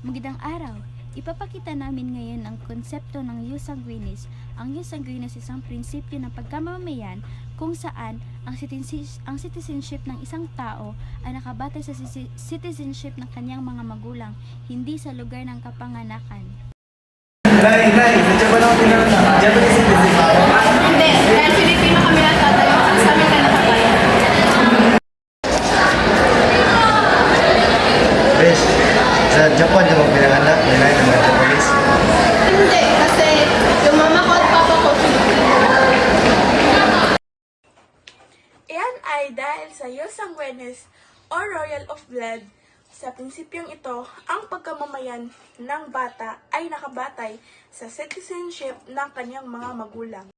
Magandang araw! Ipapakita namin ngayon ang konsepto ng jus sanguinis. Ang jus sanguinis ay isang prinsipyo ng pagkamamayan kung saan ang citizenship ng isang tao ay nakabatay sa citizenship ng kanyang mga magulang, hindi sa lugar ng kapanganakan. Nay, nandiyan ba naman tinanong? Japanese citizen ba ako? Hindi, dahil Pilipino kami lang tatayo, ang sa amin ka nakatayo. Besh, sa Japan ka magpinanganak, nanay ng mga Japanese. Hindi, kasi yung mama ko at papa ko Pilipino. Iyan ay dahil sa jus sanguinis o royal of blood. Sa prinsipyong ito, ang pagkamamayan ng bata ay nakabatay sa citizenship ng kanyang mga magulang.